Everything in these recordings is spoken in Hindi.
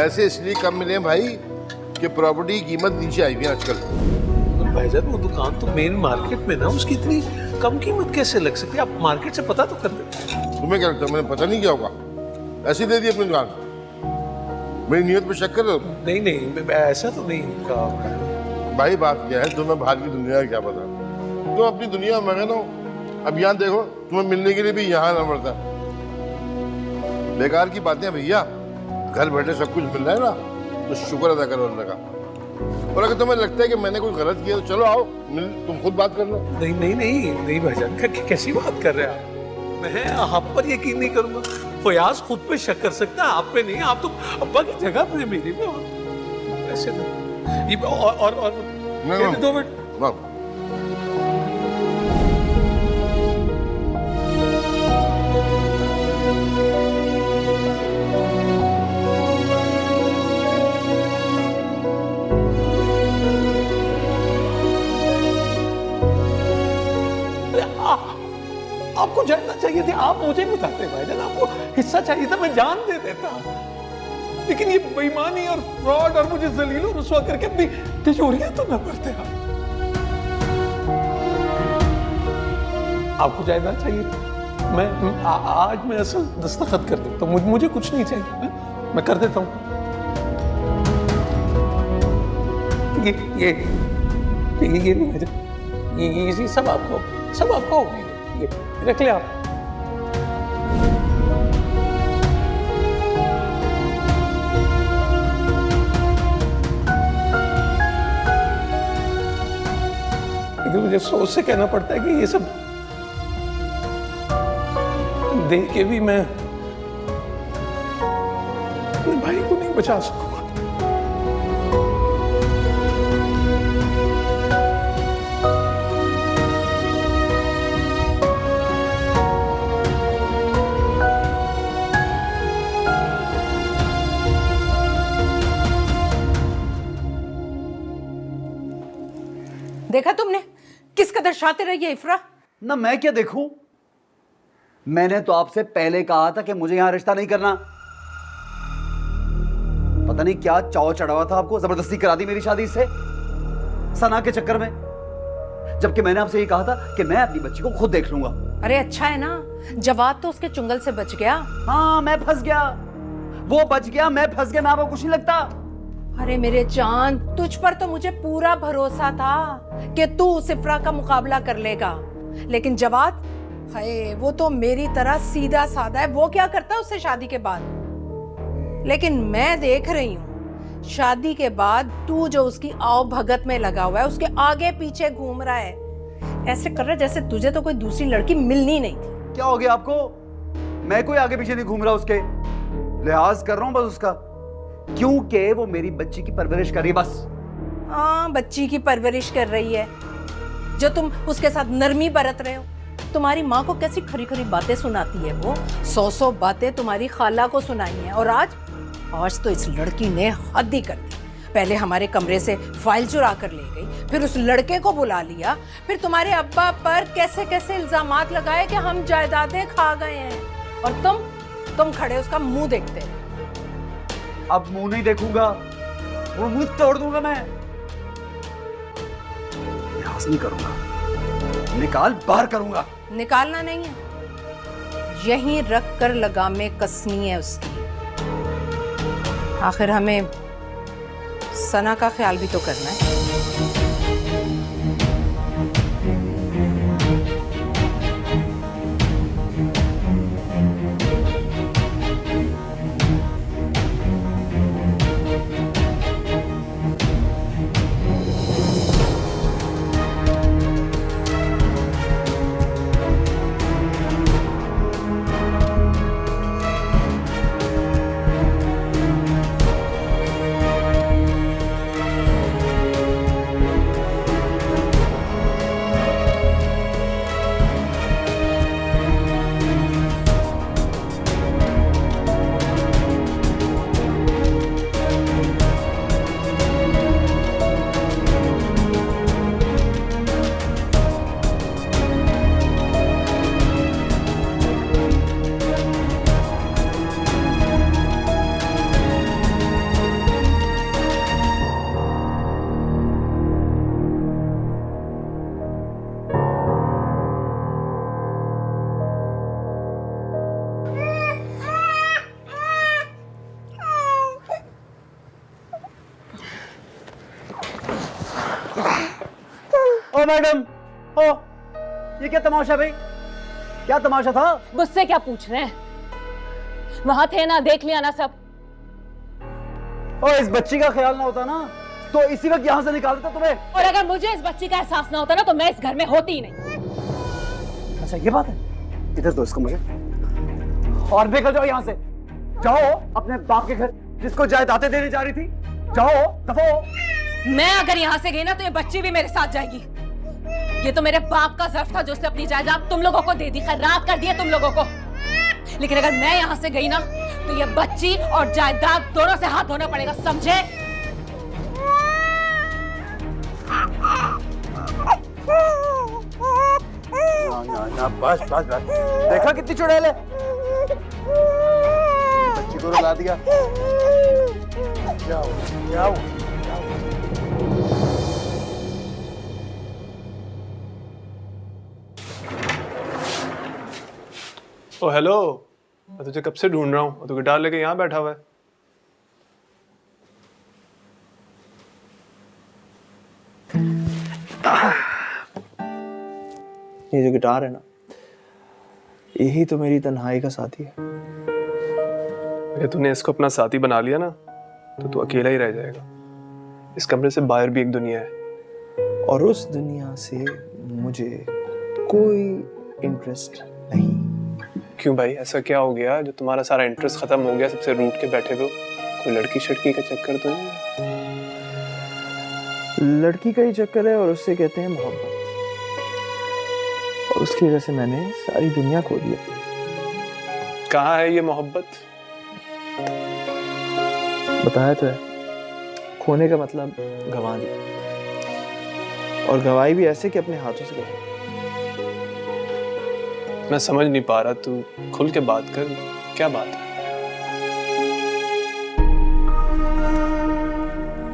पैसे इसलिए कम मिले हैं भाई कि प्रॉपर्टी की कीमत नीचे आई हुई है आजकल। भाईजान वो दुकान तो मेन मार्केट में ना, उसकी इतनी कम कीमत कैसे लग सकती है? आप मार्केट से पता तो कर लेते। तुम्हें क्या लगता है मैंने पता नहीं किया होगा? ऐसे दे दी अपनी दुकान? मेरी नियत पे शक कर रहे हो? नहीं नहीं, ऐसा तो नहीं कहा भाई बात क्या है, तुम्हें बाहर की दुनिया का क्या पता? तुम अपनी दुनिया में मगन हो। अब यहाँ देखो, तुम्हें मिलने के लिए भी यहाँ आना पड़ता है। बेकार की बातें भैया, घर बैठे सब कुछ मिल रहा है ना, तो शुक्र अदा करो अल्लाह का। और अगर तुम्हें लगता है कि मैंने कोई गलत किया तो चलो आओ मिल, तुम खुद बात कर लो। नहीं नहीं नहीं नहीं भाईजान, कैसी बात कर रहे हैं आप? मैं आप पर यकीन नहीं करूंगा। फयाज खुद पे शक कर सकता है, आप पे नहीं। आप तो अब्बा की जगह पे मेरी में ऐसे तो ये और नहीं, 2 मिनट। आपको जानना चाहिए था, आप मुझे बताते भाईजान। आपको हिस्सा चाहिए था, मैं जान दे देता। लेकिन ये बेईमानी और फ्रॉड और मुझे जलील और रुसवा करके अपनी तिजोरियां तो न भरते आप। आपको जानना चाहिए था। आज मैं असल दस्तखत कर देता हूँ। मुझे कुछ नहीं चाहिए, मैं कर देता हूँ। ये भी ये सब आपको हो गया। ये रख ले आप। मुझे सोच से कहना पड़ता है कि ये सब देख के भी मैं अपने भाई को नहीं बचा सकूंगा। देखा तुमने किस कदर शातिर है ये इफ्रा? ना मैं क्या देखूं? मैंने तो आपसे पहले कहा था कि मुझे यहां रिश्ता नहीं करना। पता नहीं क्या चाव चढ़ावा था आपको, जबरदस्ती करा दी मेरी शादी से सना के चक्कर में, जबकि मैंने आपसे ये कहा था कि मैं अपनी बच्ची को खुद देख लूंगा। अरे अच्छा है ना, जवाद तो उसके चुंगल से बच गया। हाँ मैं फंस गया, वो बच गया, मैं फंस गया। मैं आपको कुछ नहीं लगता? अरे मेरे चांद, तुझ पर तो मुझे पूरा भरोसा था कि तू उस इफ्रा का मुकाबला कर लेगा, लेकिन जवाद हाय वो तो मेरी तरह सीधा साधा है। वो क्या करता है उससे शादी के बाद? लेकिन मैं देख रही हूँ शादी के बाद तू जो उसकी आओ भगत में लगा हुआ है, उसके आगे पीछे घूम रहा है, ऐसे कर रहा है जैसे तुझे तो कोई दूसरी लड़की मिलनी नहीं थी। क्या हो गया आपको? मैं कोई आगे पीछे नहीं घूम रहा, उसके लिहाज कर रहा हूं बस उसका, क्योंकि वो मेरी बच्ची की परवरिश कर रही है बस। हाँ बच्ची की परवरिश कर रही है, जो तुम उसके साथ नरमी बरत रहे हो। तुम्हारी माँ को कैसी खरी खरी बातें सुनाती है वो, 100 बातें तुम्हारी खाला को सुनाई हैं। और आज तो इस लड़की ने हद ही कर दी। पहले हमारे कमरे से फाइल चुरा कर ले गई, फिर उस लड़के को बुला लिया, फिर तुम्हारे अब्बा पर कैसे कैसे इल्जामात लगाए कि हम जायदादें खा गए हैं, और तुम खड़े उसका मुंह देखते रहे। अब मुंह नहीं देखूंगा, वो मुंह तोड़ दूंगा मैं। लिहाज नहीं करूंगा, निकाल बाहर करूंगा। निकालना नहीं है, यहीं रख कर लगामे कसनी है उसकी। आखिर हमें सना का ख्याल भी तो करना है। ओ मैडम, ओ ये क्या तमाशा भाई? क्या तमाशा था? मुझसे क्या पूछ रहे हैं? वहां थे ना, देख लिया ना सब। ओ इस बच्ची का ख्याल ना होता ना तो इसी वक्त यहाँ से निकाल देता तुम्हें। और अगर मुझे इस बच्ची का एहसास ना होता ना तो मैं इस घर में होती ही नहीं। अच्छा ये बात है, इधर दो इसको मुझे और निकल जाओ यहाँ से। जाओ अपने बाप के घर जिसको जायदादें देने जा रही थी, जाओ दफा हो। मैं अगर यहाँ से गई ना तो ये बच्ची भी मेरे साथ जाएगी। ये तो मेरे बाप का ज़र्फ था जो उसने अपनी जायदाद तुम लोगों को दे दी, खैरात कर दिया तुम लोगों को। लेकिन अगर मैं यहाँ से गई ना तो ये बच्ची और जायदाद दोनों से हाथ धोना पड़ेगा, समझे? ना, बस बस बस, देखा कितनी चुड़ैल है, बच्ची को रुला दिया। जाओ जाओ। ओ हेलो, मैं तुझे कब से ढूंढ रहा हूँ और तू गिटार लेके यहाँ बैठा हुआ है। ये जो गिटार है ना, यही तो मेरी तन्हाई का साथी है। अगर तूने इसको अपना साथी बना लिया ना तो तू अकेला ही रह जाएगा। इस कमरे से बाहर भी एक दुनिया है और उस दुनिया से मुझे कोई इंटरेस्ट नहीं। क्यों भाई, ऐसा क्या हो गया जो तुम्हारा सारा इंटरेस्ट खत्म हो गया? सबसे रूठ के बैठे हो, कोई लड़की शड़की का चक्कर तो नहीं? लड़की का ही चक्कर है और उससे कहते हैं मोहब्बत, और उसकी वजह से मैंने सारी दुनिया खो दी। कहाँ है ये मोहब्बत? बताया तो है, खोने का मतलब गंवा दी, और गवाई भी ऐसे कि अपने हाथों से गवाई। मैं समझ नहीं पा रहा, तू खुल के बात कर, क्या बात है?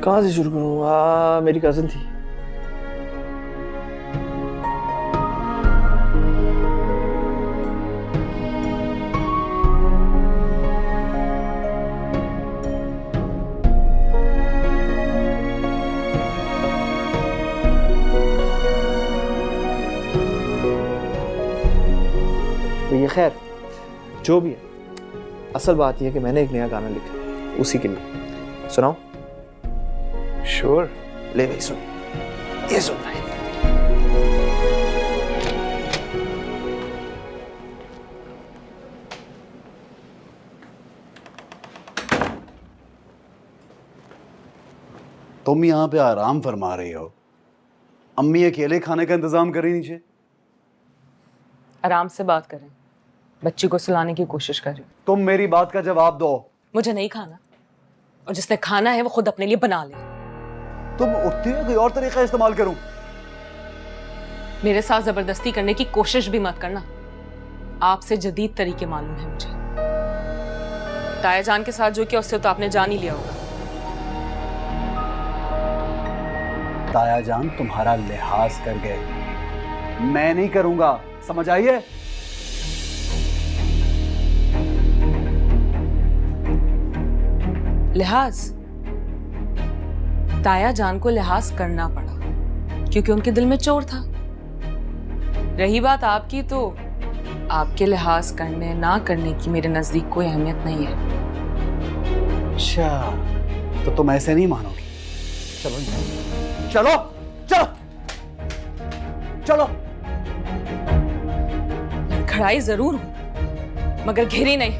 कहाँ से शुरू करूँ? मेरी कजिन थी। तो ये खैर जो भी है, असल बात यह है कि मैंने एक नया गाना लिखा, उसी के लिए सुनाओ। श्योर, ले भाई सुन, ये सुन भाई। तुम यहाँ पे आराम फरमा रही हो, अम्मी अकेले खाने का इंतजाम करी नीचे। आराम से बात करें, बच्ची को सुलाने की कोशिश कर रही हूँ। तुम मेरी बात का जवाब दो। मुझे नहीं खाना, और जिसने खाना है वो खुद अपने लिए बना ले। तुम उठती हो कोई और तरीका इस्तेमाल करूं? मेरे साथ जबरदस्ती करने की कोशिश भी मत करना। आपसे जदीद तरीके मालूम है मुझे। ताया जान के साथ जो किया उससे तो आपने जान ही लिया होगा। ताया जान तुम्हारा लिहाज कर गए, मैं नहीं करूंगा, समझ आइए? लिहाज? ताया जान को लिहाज करना पड़ा क्योंकि उनके दिल में चोर था। रही बात आपकी, तो आपके लिहाज करने ना करने की मेरे नजदीक कोई अहमियत नहीं है। अच्छा, तो तुम ऐसे नहीं मानोगी। चलो चलो चलो चलो। खड़ाई जरूर हूं मगर घिरी नहीं,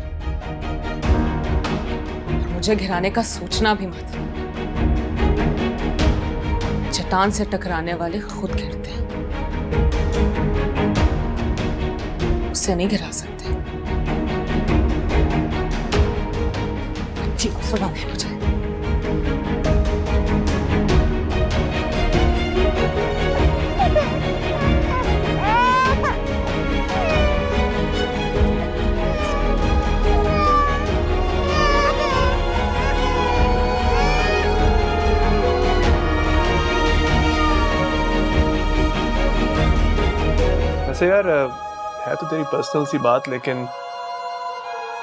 और मुझे घिराने का सोचना भी मत। चट्टान से टकराने वाले खुद घिरते हैं, उससे नहीं गिरा सकते। जी सुना है मुझे। वैसे यार, है तो तेरी पर्सनल सी बात, लेकिन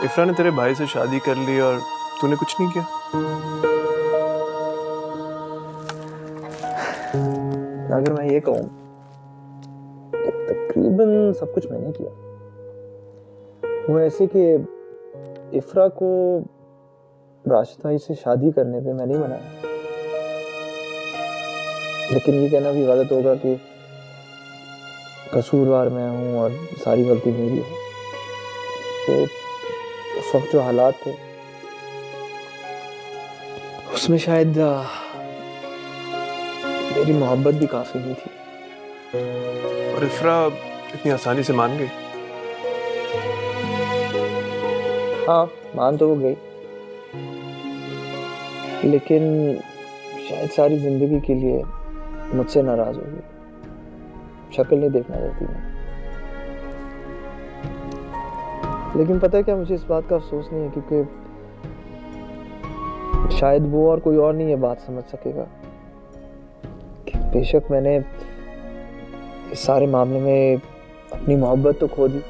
इफ्रा ने तेरे भाई से शादी कर ली और तूने कुछ नहीं किया। अगर मैं ये कहूँ तकरीबन सब कुछ मैंने किया। वो ऐसे कि इफ्रा को राशिद भाई से शादी करने पे मैंने ही मनाया, लेकिन ये कहना भी गलत होगा कि कसूरवार मैं हूँ और सारी गलती मेरी है। तो उस वक्त जो हालात थे उसमें शायद मेरी मोहब्बत भी काफी नहीं थी, और इफ्रा इतनी आसानी से मान गई। हाँ, मान तो वो गई, लेकिन शायद सारी जिंदगी के लिए मुझसे नाराज हो गई। शक्ल नहीं देखना चाहती मैं। लेकिन पता है क्या, मुझे इस बात का अफसोस नहीं है, क्योंकि शायद वो और कोई और नहीं ये बात समझ सकेगा कि बेशक मैंने इस सारे मामले में अपनी मोहब्बत तो खो दी,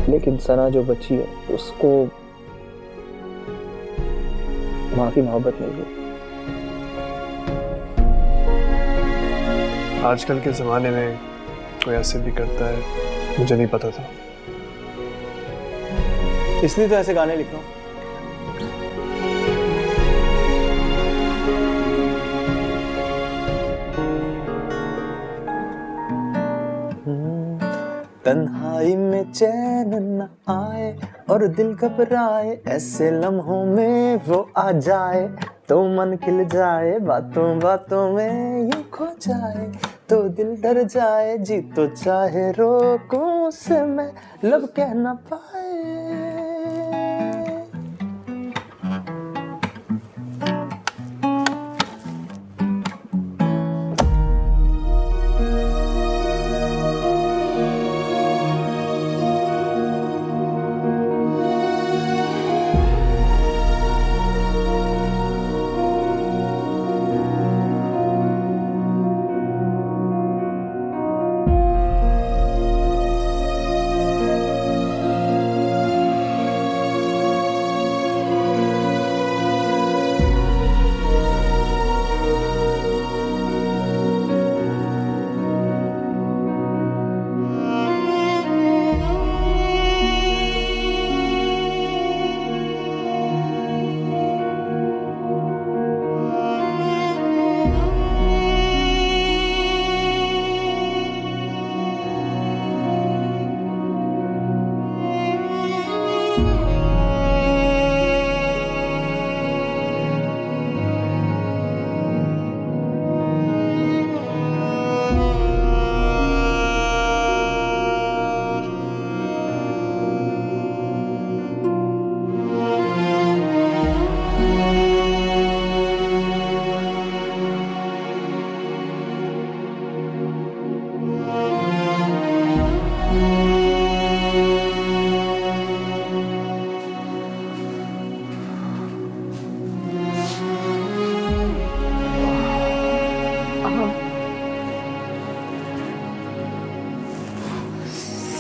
लेकिन सना जो बच्ची है उसको माँ की मोहब्बत मिल गई। आजकल के जमाने में कोई ऐसे भी करता है, मुझे नहीं पता था, इसलिए तो ऐसे गाने लिख रहा हूँ। तन्हाई में चैन न आए और दिल घबराए, ऐसे लम्हों में वो आ जाए तो मन खिल जाए, बातों बातों में यूं खो जाए तो दिल डर जाए, जी तो चाहे रोकूं उसे मैं लब कह ना पाए।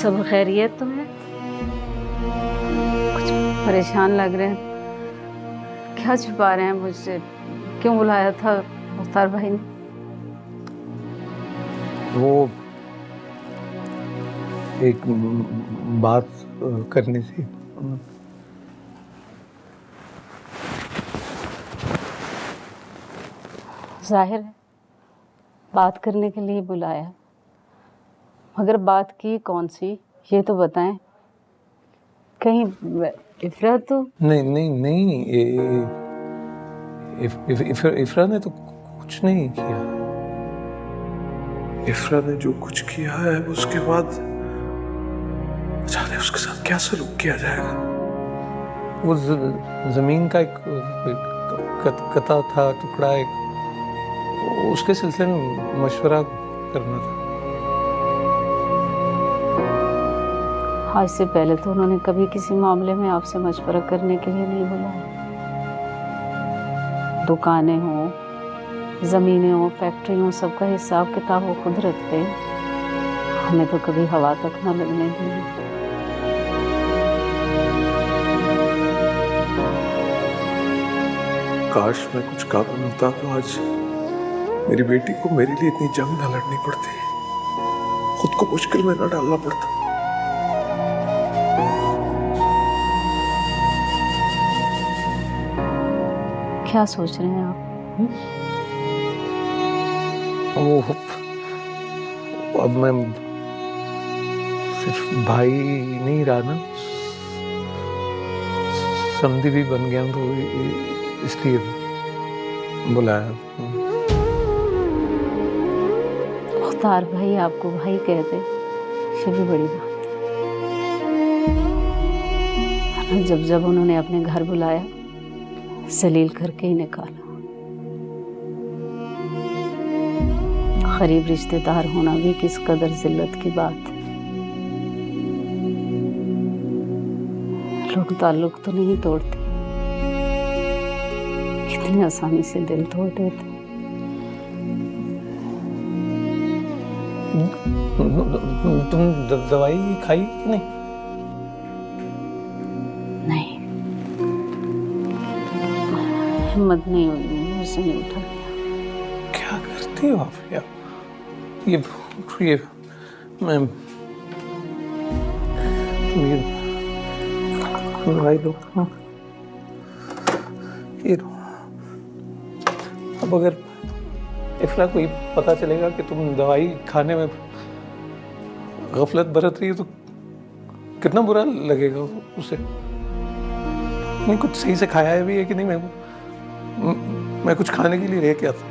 सब खैरियत तो है? कुछ परेशान लग रहे हैं, क्या छुपा रहे हैं मुझसे? क्यों बुलाया था मुख्तार भाई ने? वो एक बात करनी थी। जाहिर है बात करने के लिए बुलाया, मगर बात की कौन सी ये तो बताएं। कहीं इफ्रा तो नहीं नहीं नहीं, इफ्रा ने तो कुछ नहीं किया। इफ्रा ने जो कुछ किया है उसके बाद जाने उसके साथ क्या सलूक किया जाएगा। वो जमीन का एक कता था, टुकड़ा, एक उसके सिलसिले में मशवरा करना था। आज से पहले तो उन्होंने कभी किसी मामले में आपसे मशवरा करने के लिए नहीं बुलाया। दुकानें हों, ज़मीनें हों, फैक्ट्री हों, सबका हिसाब किताब वो खुद रखते हैं, हमें तो कभी हवा तक ना लगने देंगे। काश मैं कुछ काबिल होता तो आज मेरी बेटी को मेरे लिए इतनी जंग ना लड़नी पड़ती, खुद को मुश्किल में ना डालना पड़ता। क्या सोच रहे हैं आप? वो अब मैं सिर्फ भाई नहीं रहा ना, समधी भी बन गया, तो इसलिए बुलाया। मुख्तार भाई आपको भाई कहते, ये भी बड़ी बात है। जब जब उन्होंने अपने घर बुलाया, जलील करके ही निकाला। गरीब रिश्तेदार होना भी किस कदर जिल्लत की बात है। लोग ताल्लुक तो नहीं तोड़ते, इतनी आसानी से दिल तोड़ देते। तुम दवाई खाई कि नहीं? नहीं, हिम्मत नहीं हुई, मुझसे नहीं उठा गया। क्या करती हो आप यार? ये मैं ये दवाई लो। हाँ, ये लो। अब अगर इफ्रा को ये पता चलेगा कि तुम दवाई खाने में गफलत बरत रही हो तो कितना बुरा लगेगा उसे। नहीं कुछ सही से खाया है भी है कि नहीं? मैं कुछ खाने के लिए लेके आता हूँ।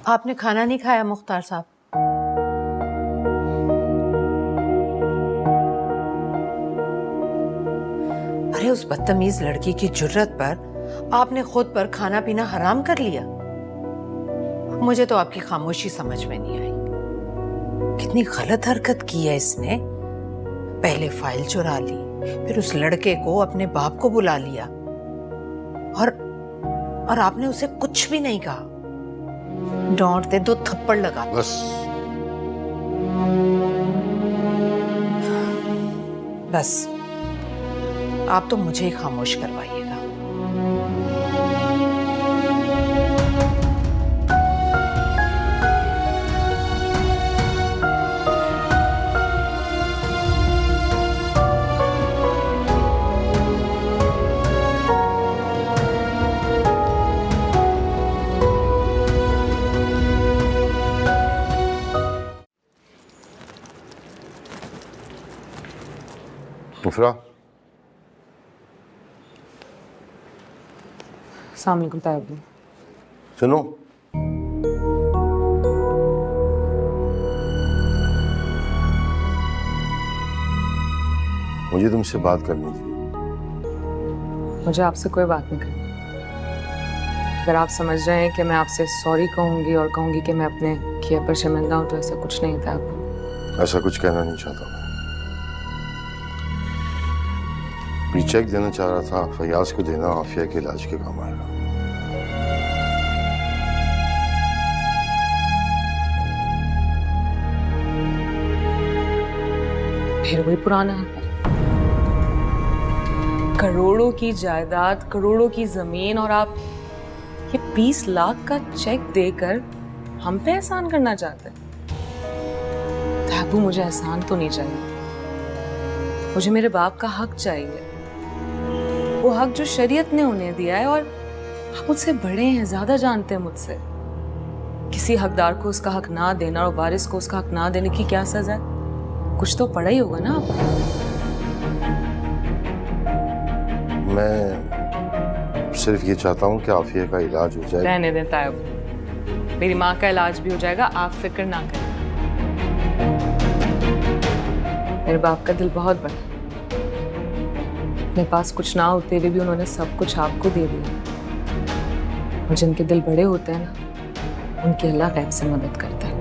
आपने खाना नहीं खाया मुख्तार साहब? अरे उस बदतमीज लड़की की जुर्रत पर आपने खुद पर खाना पीना हराम कर लिया। मुझे तो आपकी खामोशी समझ में नहीं आई। कितनी गलत हरकत की है इसने। पहले फाइल चुरा ली, फिर उस लड़के को अपने बाप को बुला लिया, और आपने उसे कुछ भी नहीं कहा। डांटते 2 थप्पड़ लगा। बस बस आप तो मुझे ही खामोश करवाइएगा। मुफरा, अस्सलाम वालेकुम तायब। सुनो, मुझे तुमसे बात करनी थी। मुझे आपसे कोई बात नहीं करनी। अगर आप समझ रहे हैं कि मैं आपसे सॉरी कहूंगी और कहूंगी कि मैं अपने किए पर शर्मिंदा हूं, तो ऐसा कुछ नहीं था। ऐसा कुछ कहना नहीं चाहता मैं। चेक देना चाह रहा था, फयाज को देना, आफिया के इलाज के काम आएगा। फिर वही पुराना है। करोड़ों की जायदाद, करोड़ों की जमीन, और आप ये 20 लाख का चेक देकर हम पे एहसान करना चाहते हैं। ताबू, मुझे एहसान तो नहीं चाहिए, मुझे मेरे बाप का हक चाहिए, वो हक जो शरीयत ने उन्हें दिया है। और आप मुझसे बड़े हैं, ज्यादा जानते हैं मुझसे। किसी हकदार को उसका हक ना देना और वारिस को उसका हक ना देने की क्या सजा है? कुछ तो पढ़ा ही होगा ना आपने। मैं सिर्फ ये चाहता हूँ कि आफिया का इलाज हो जाए। रहने दें तायब, मेरी माँ का इलाज भी हो जाएगा, आप फिक्र ना करें। मेरे बाप का दिल बहुत बड़ा, अपने पास कुछ ना होते हुए भी उन्होंने सब कुछ आपको दे दिया। और जिनके दिल बड़े होते हैं ना, उनकी अल्लाह गैब से मदद करता है।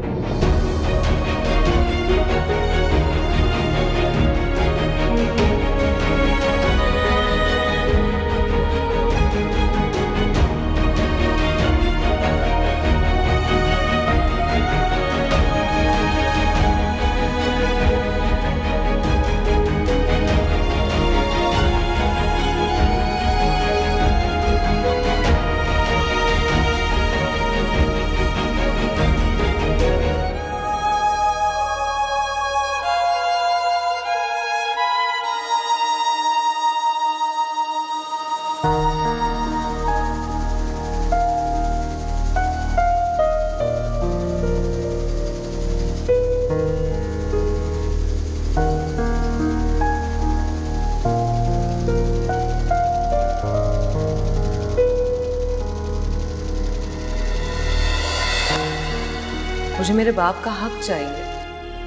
मुझे मेरे बाप का हक चाहिए,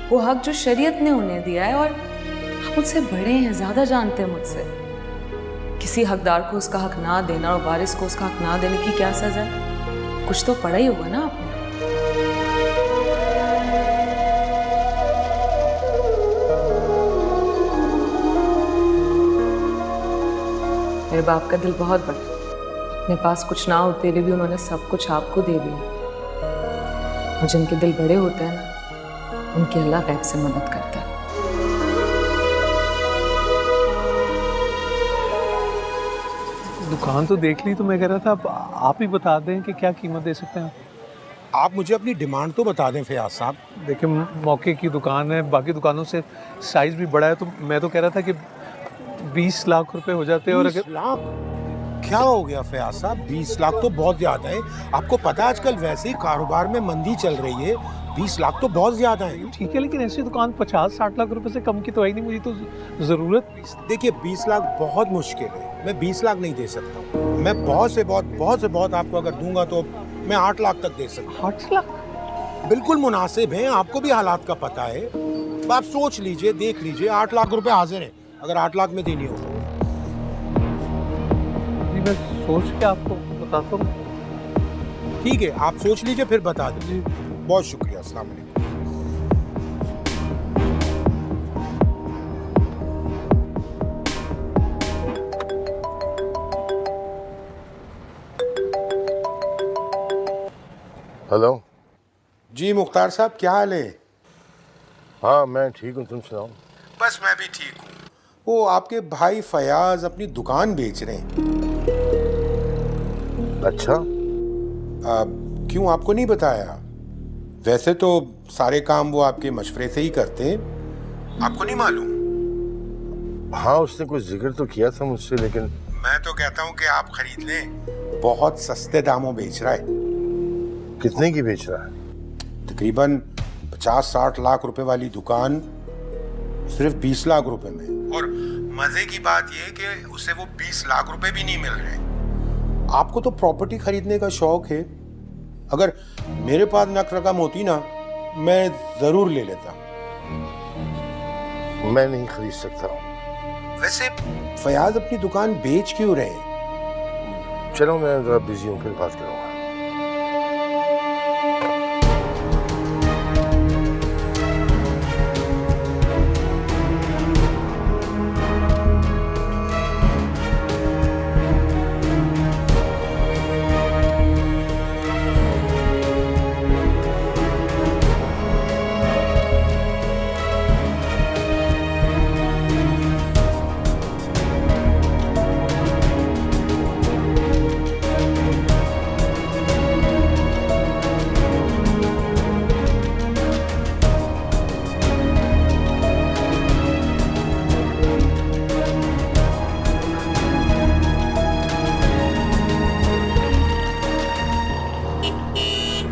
वो हक जो शरीयत ने उन्हें दिया है। और आप मुझसे बड़े हैं, ज्यादा जानते हैं मुझसे। किसी हकदार को उसका हक ना देना और वारिस को उसका हक ना देने की क्या सजा है? कुछ तो पढ़ा ही होगा ना आपने। मेरे बाप का दिल बहुत बड़ा, अपने पास कुछ ना होते हुए भी उन्होंने सब कुछ आपको दे दिया। और जिनके दिल बड़े होते हैं ना, उनकी अल्लाह गैब से मदद करता है। दुकान तो देख ली, तो मैं कह रहा था आप ही बता दें कि क्या कीमत दे सकते हैं। आप मुझे अपनी डिमांड तो बता दें फयाज साहब। देखिए, मौके की दुकान है, बाकी दुकानों से साइज भी बड़ा है, तो मैं तो कह रहा था कि 20 लाख रुपए हो जाते। और 20 लाख क्या हो गया फयाज साहब? 20 लाख तो बहुत ज्यादा है। आपको पता है आजकल वैसे ही कारोबार में मंदी चल रही है, 20 लाख तो बहुत ज्यादा है। ठीक है, लेकिन ऐसी दुकान 50-60 लाख रुपए से कम की तो है ही नहीं। मुझे तो जरूरत। देखिए 20 लाख बहुत मुश्किल है, मैं 20 लाख नहीं दे सकता। मैं बहुत से बहुत आपको अगर दूंगा तो मैं 8 लाख तक दे सकता हूँ। 8 लाख बिल्कुल मुनासिब है, आपको भी हालात का पता है। आप सोच लीजिए, देख लीजिए, 8 लाख रुपए हाजिर है अगर 8 लाख में देनी हो तो। मैं सोच के आपको बताता हूँ। ठीक है, आप सोच लीजिए फिर बता दीजिए। बहुत शुक्रिया, अस्सलाम वालेकुम। हेलो जी मुख्तार साहब, क्या हाल है? हाँ, मैं ठीक हूँ, तुम सुनाओ। बस मैं भी ठीक हूँ। वो आपके भाई फयाज अपनी दुकान बेच रहे हैं। अच्छा, क्यों, आपको नहीं बताया? वैसे तो सारे काम वो आपके मशवरे से ही करते हैं, आपको नहीं मालूम? हाँ, उसने कुछ जिक्र तो किया था मुझसे, लेकिन मैं तो कहता हूँ कि आप खरीद लें, बहुत सस्ते दामों बेच रहा है। कितने की बेच रहा है? तकरीबन 50-60 लाख रुपए वाली दुकान सिर्फ 20 लाख रुपए में, और मजे की बात यह है कि उसे वो 20 लाख रुपए भी नहीं मिल रहे। आपको तो प्रॉपर्टी खरीदने का शौक है। अगर मेरे पास नक रकम होती ना, मैं जरूर ले लेता। मैं नहीं खरीद सकता। वैसे फयाज अपनी दुकान बेच क्यों रहे? चलो मैं जरा बिजी हूँ, फिर बात करूँगा।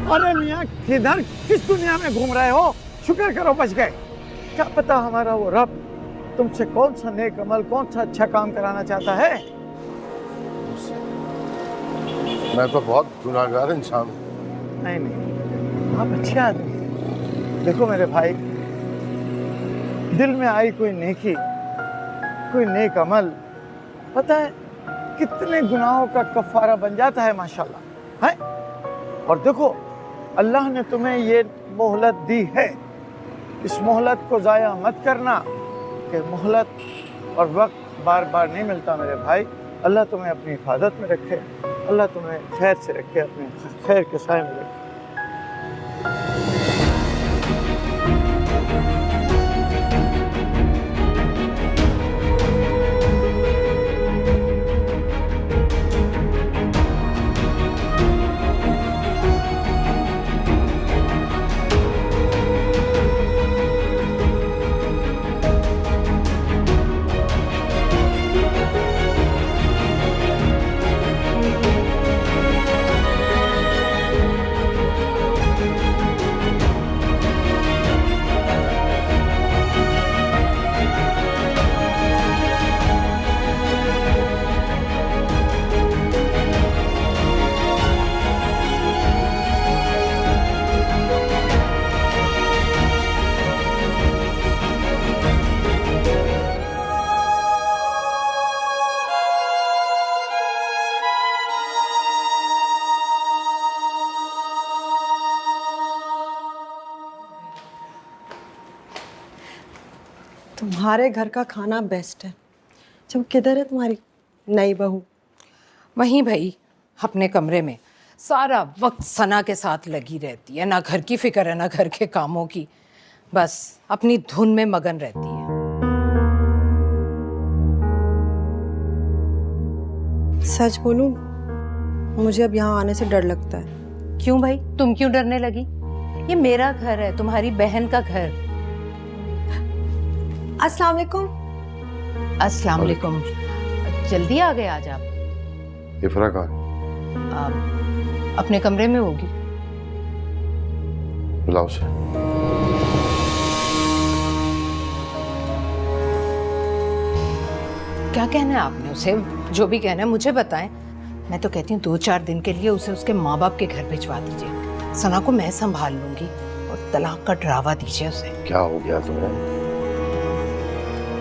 अरे मियाँ, किधर किस दुनिया में घूम रहे हो? शुक्र करो बच गए। क्या पता हमारा वो रब तुमसे कौन सा नेक अमल, कौन सा अच्छा काम कराना चाहता है। मैं तो बहुत गुनाहगार इंसान हूँ। नहीं नहीं, आप अच्छे आदमी हैं। देखो मेरे भाई, दिल में आई कोई नेकी, कोई नेक अमल, पता है कितने गुनाहों का कफारा बन जाता है माशाल्लाह, है। और देखो अल्लाह ने तुम्हें ये मोहलत दी है, इस मोहलत को ज़ाया मत करना, कि मोहलत और वक्त बार बार नहीं मिलता मेरे भाई। अल्लाह तुम्हें अपनी हिफाजत में रखे, अल्लाह तुम्हें खैर से रखे, अपने खैर के साए में रखे। तुम्हारे घर का खाना बेस्ट है। जब किधर है तुम्हारी नई बहू? वहीं भाई अपने कमरे में सारा वक्त सना के साथ लगी रहती है, ना घर की फिक्र है ना घर के कामों की, बस अपनी धुन में मगन रहती है। सच बोलूं, मुझे अब यहाँ आने से डर लगता है। क्यों भाई, तुम क्यों डरने लगी? ये मेरा घर है, तुम्हारी बहन का घर। अस्सलाम वालेकुम। अस्सलाम वालेकुम। जल्दी आ गए आज आप? इफ्रा कहाँ? अपने कमरे में होगी। बुलाओ उसे। क्या कहना है आपने उसे? जो भी कहना है मुझे बताएं। मैं तो कहती हूँ 2-4 दिन के लिए उसे उसके माँ बाप के घर भिजवा दीजिए। सना को मैं संभाल लूंगी, और तलाक का डरावा दीजिए उसे। क्या हो गया तुम्हें?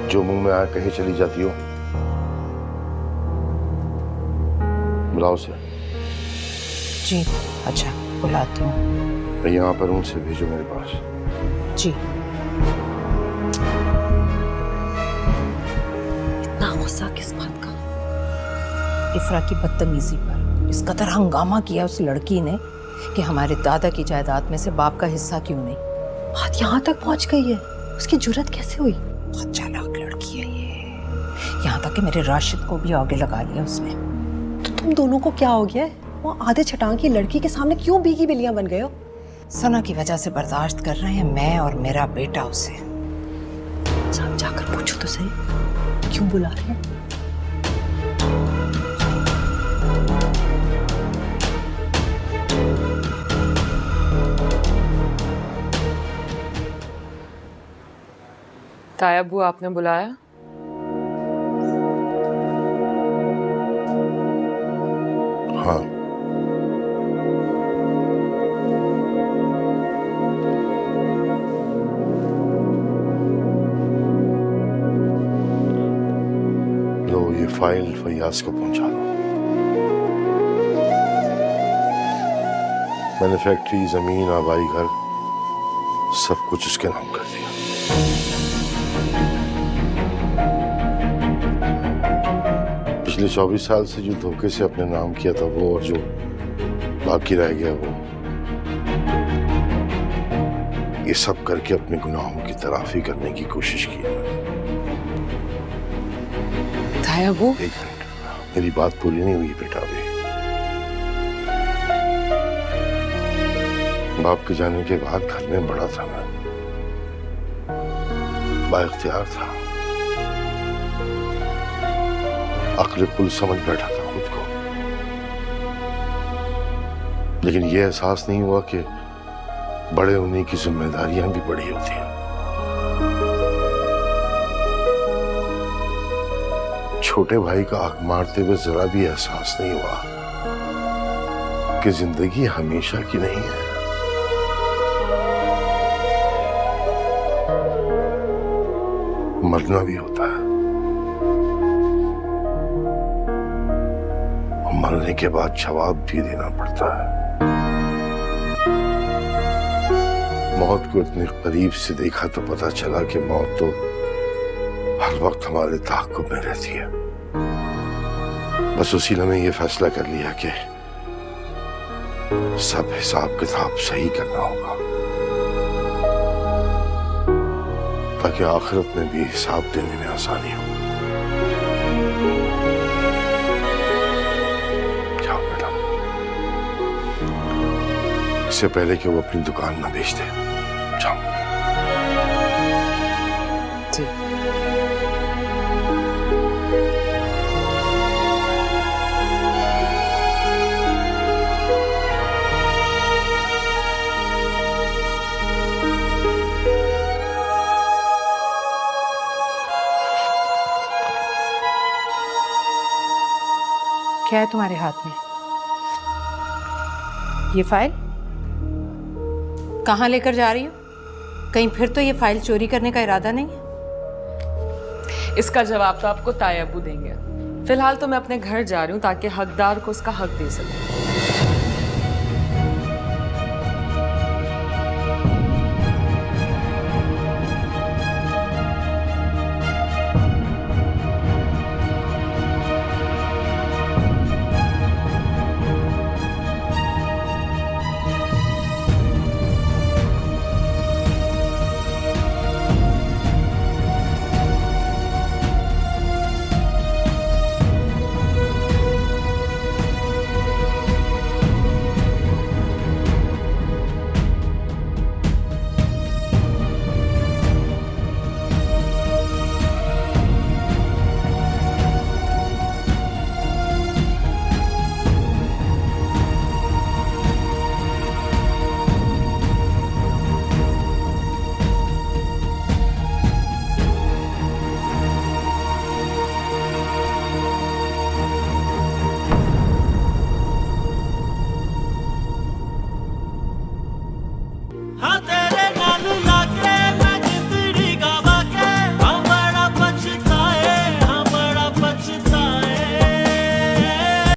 जो मुंह में आए कहीं चली जाती हो। बुलाओ उसे। जी अच्छा, बुलाती हूँ। मैं यहाँ पर हूँ, उसे भेजो मेरे पास। जी। इतना गुस्सा किस बात का? इफ्रा की बदतमीजी पर। इस कदर हंगामा किया उस लड़की ने कि हमारे दादा की जायदाद में से बाप का हिस्सा क्यों नहीं। बात यहाँ तक पहुँच गई है, उसकी जुर्रत कैसे हुई? बहुत चालाक लड़की है ये। यहाँ तक कि मेरे राशिद को भी आगे लगा लिया उसने। तो तुम दोनों को क्या हो गया? वो आधे छटांग की लड़की के सामने क्यों भीगी बिल्लियां बन गए हो? सना की वजह से बर्दाश्त कर रहे हैं मैं और मेरा बेटा उसे। साहब जाकर पूछो तो सही, क्यों बुला रहे हैं? ताया बुआ, आपने बुलाया? हाँ, लो ये फाइल फैयाज को पहुंचा दो। मैंने फैक्ट्री, जमीन, आबाई घर सब कुछ उसके नाम कर दिया। पिछले 24 साल से जो धोखे से अपने नाम किया था वो, और जो बाकी रह गया वो, ये सब करके अपने गुनाहों की तलाफी करने की कोशिश की है। तायाबू, एक मिनट, मेरी बात पूरी नहीं हुई बेटा अभी। बाप के जाने के बाद घर में बड़ा था मैं, बाइख्तियार था, अक्ल कुल समझ बैठा था खुद को, लेकिन ये एहसास नहीं हुआ कि बड़े होने की जिम्मेदारियां भी बड़ी होती हैं। छोटे भाई का हक मारते हुए जरा भी एहसास नहीं हुआ कि जिंदगी हमेशा की नहीं है। मरना भी होता है, मरने के बाद जवाब भी देना पड़ता है। मौत को इतने करीब से देखा तो पता चला कि मौत तो हर वक्त हमारे ताक़ुब में रहती है। बस उसी ने ये फैसला कर लिया कि सब हिसाब किताब सही करना होगा, ताकि आखिरत में भी हिसाब देने में आसानी हो। जाओ बेटा, इससे पहले कि वो अपनी दुकान न बेच दे, जाओ। जी। क्या है तुम्हारे हाथ में? ये फाइल कहाँ लेकर जा रही हो? कहीं फिर तो ये फाइल चोरी करने का इरादा नहीं है? इसका जवाब तो आपको तायाबू देंगे। फिलहाल तो मैं अपने घर जा रही हूँ ताकि हकदार को उसका हक दे सकूं। हाँ